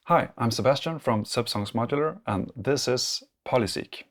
Hi, I'm Sebastian from Sebsongs Modular, and this is Polyseq.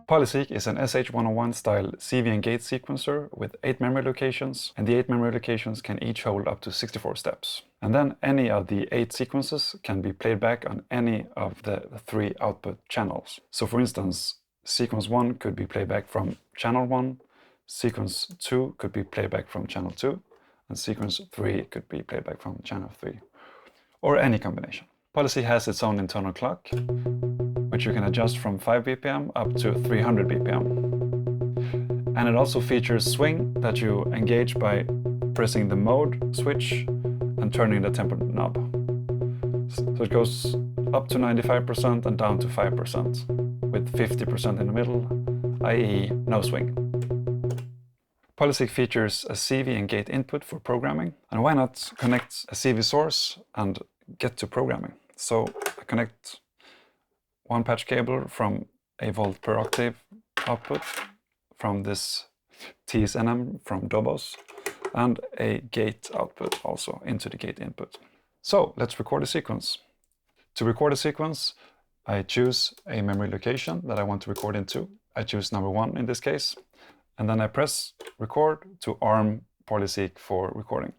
Polyseq is an SH-101 style CV and gate sequencer with 8 memory locations, and the 8 memory locations can each hold up to 64 steps. And then any of the 8 sequences can be played back on any of the 3 output channels. So for instance, sequence 1 could be played back from channel 1, sequence 2 could be played back from channel 2, and sequence 3 could be played back from channel 3, or any combination. Polyseq has its own internal clock, which you can adjust from 5 BPM up to 300 BPM. And it also features swing that you engage by pressing the mode switch and turning the tempo knob. So it goes up to 95% and down to 5%, with 50% in the middle, i.e. no swing. Polyseq features a CV and gate input for programming, and why not connect a CV source and get to programming? So I connect one patch cable from a volt per octave output from this TSNM from Dobos, and a gate output also into the gate input. So let's record a sequence. To record a sequence, I choose a memory location that I want to record into. I choose number 1 in this case, and then I press record to arm Polyseq for recording.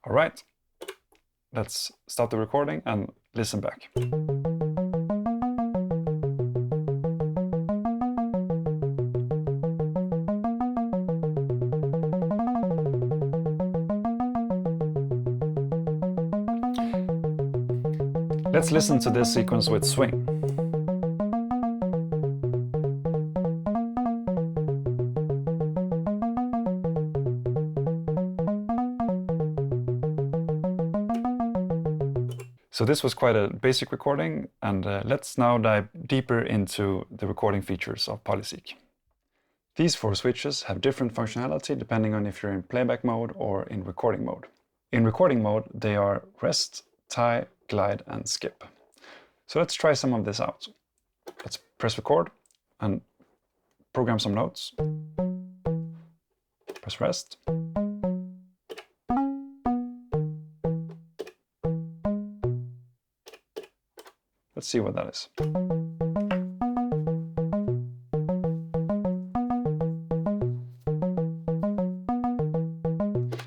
All right, let's start the recording and listen back. Let's listen to this sequence with swing. So this was quite a basic recording, and let's now dive deeper into the recording features of Polyseq. These 4 switches have different functionality depending on if you're in playback mode or in recording mode. In recording mode, they are rest, tie, glide, and skip. So let's try some of this out. Let's press record and program some notes. Press rest. Let's see what that is.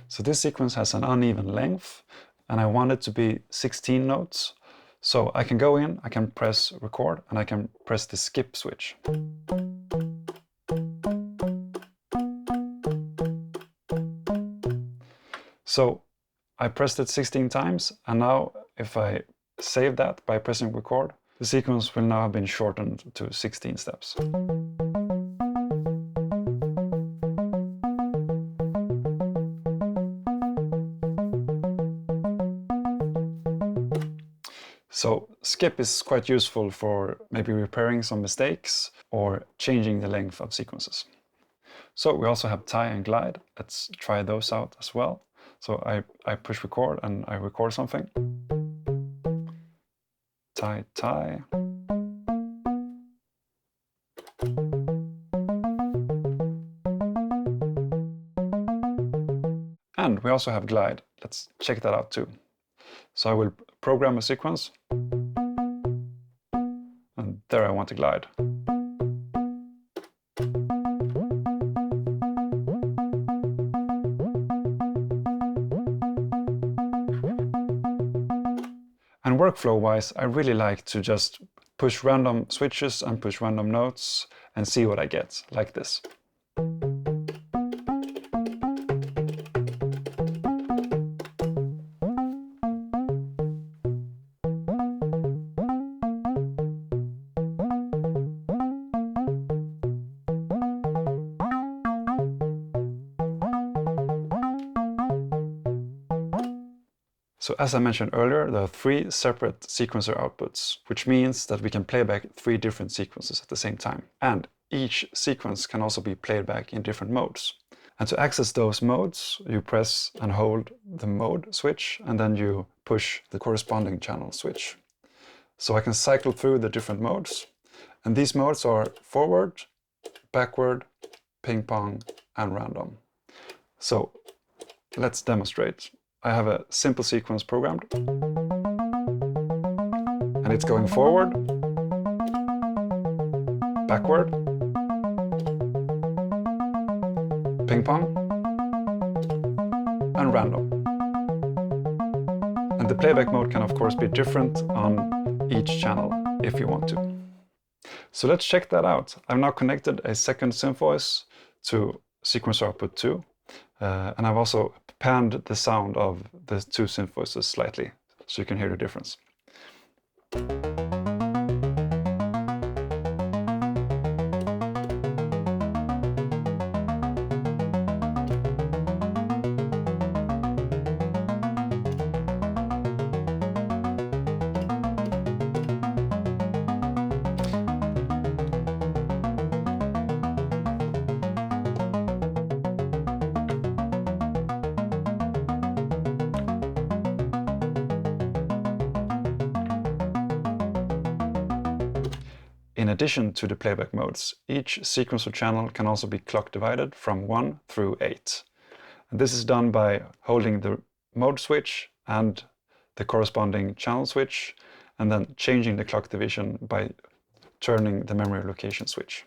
So this sequence has an uneven length, and I want it to be 16 notes. So I can go in, I can press record, and I can press the skip switch. So I pressed it 16 times, and now if I save that by pressing record, the sequence will now have been shortened to 16 steps. So skip is quite useful for maybe repairing some mistakes or changing the length of sequences. So we also have tie and glide. Let's try those out as well. So I push record and I record something. Tie, tie. And we also have glide. Let's check that out too. So I will program a sequence, and there I want to glide. And workflow-wise, I really like to just push random switches and push random notes and see what I get, like this. So as I mentioned earlier, there are 3 separate sequencer outputs, which means that we can play back 3 different sequences at the same time. And each sequence can also be played back in different modes. And to access those modes, you press and hold the mode switch, and then you push the corresponding channel switch. So I can cycle through the different modes. And these modes are forward, backward, ping pong, and random. So let's demonstrate. I have a simple sequence programmed. And it's going forward, backward, ping pong, and random. And the playback mode can of course be different on each channel if you want to. So let's check that out. I've now connected a second synth voice to sequencer output 2, and I've also panned the sound of the two synth voices slightly so you can hear the difference. In addition to the playback modes, each sequencer channel can also be clock divided from 1 through 8. And this is done by holding the mode switch and the corresponding channel switch, and then changing the clock division by turning the memory location switch.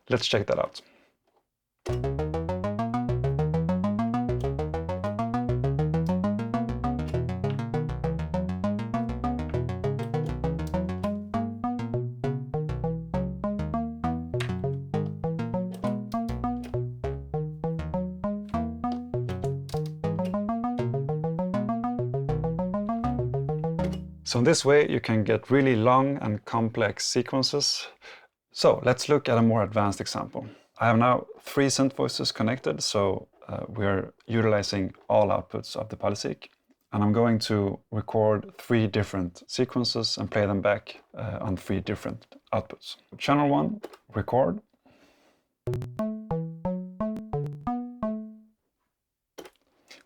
Let's check that out. So in this way you can get really long and complex sequences. So let's look at a more advanced example. I have now 3 synth voices connected, so we're utilizing all outputs of the Polyseq. And I'm going to record 3 different sequences and play them back on 3 different outputs. Channel 1, record.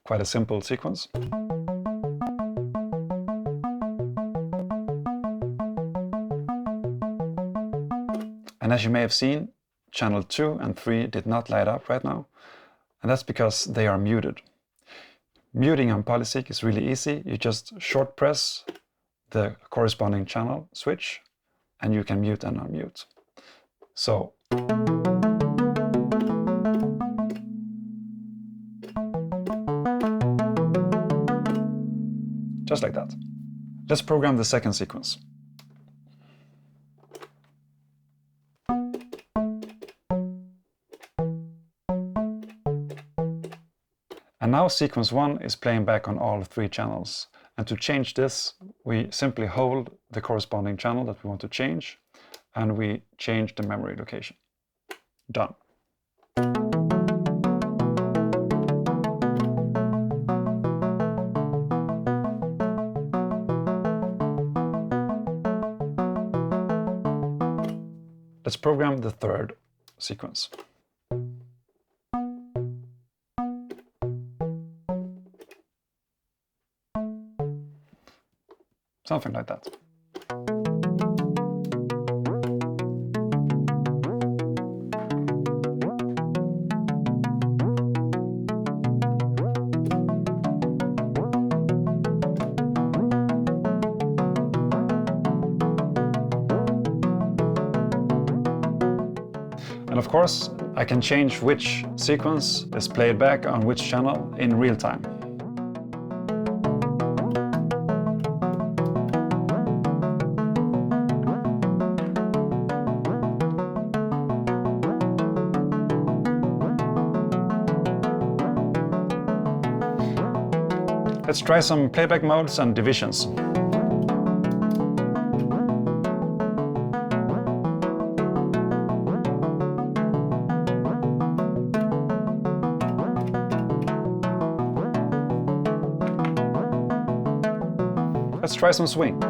Quite a simple sequence. And as you may have seen, channel 2 and 3 did not light up right now, and that's because they are muted. Muting on Polyseq is really easy. You just short press the corresponding channel switch and you can mute and unmute. So just like that. Let's program the second sequence. And now sequence 1 is playing back on all 3 channels. And to change this, we simply hold the corresponding channel that we want to change, and we change the memory location. Done. Let's program the third sequence. Something like that. And of course, I can change which sequence is played back on which channel in real time. Let's try some playback modes and divisions. Let's try some swing.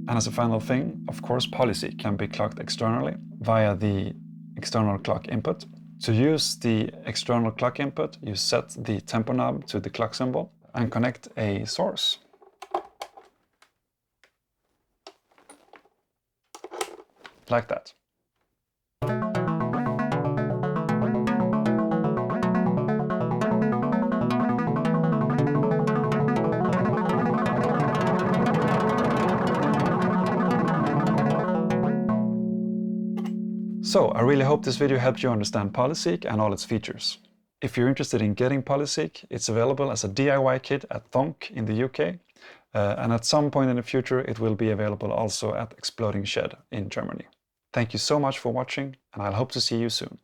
And as a final thing, of course, Polyseq can be clocked externally via the external clock input. To use the external clock input, you set the tempo knob to the clock symbol and connect a source. Like that. So, I really hope this video helped you understand Polyseq and all its features. If you're interested in getting Polyseq, it's available as a DIY kit at Thonk in the UK, and at some point in the future it will be available also at Exploding Shed in Germany. Thank you so much for watching, and I'll hope to see you soon.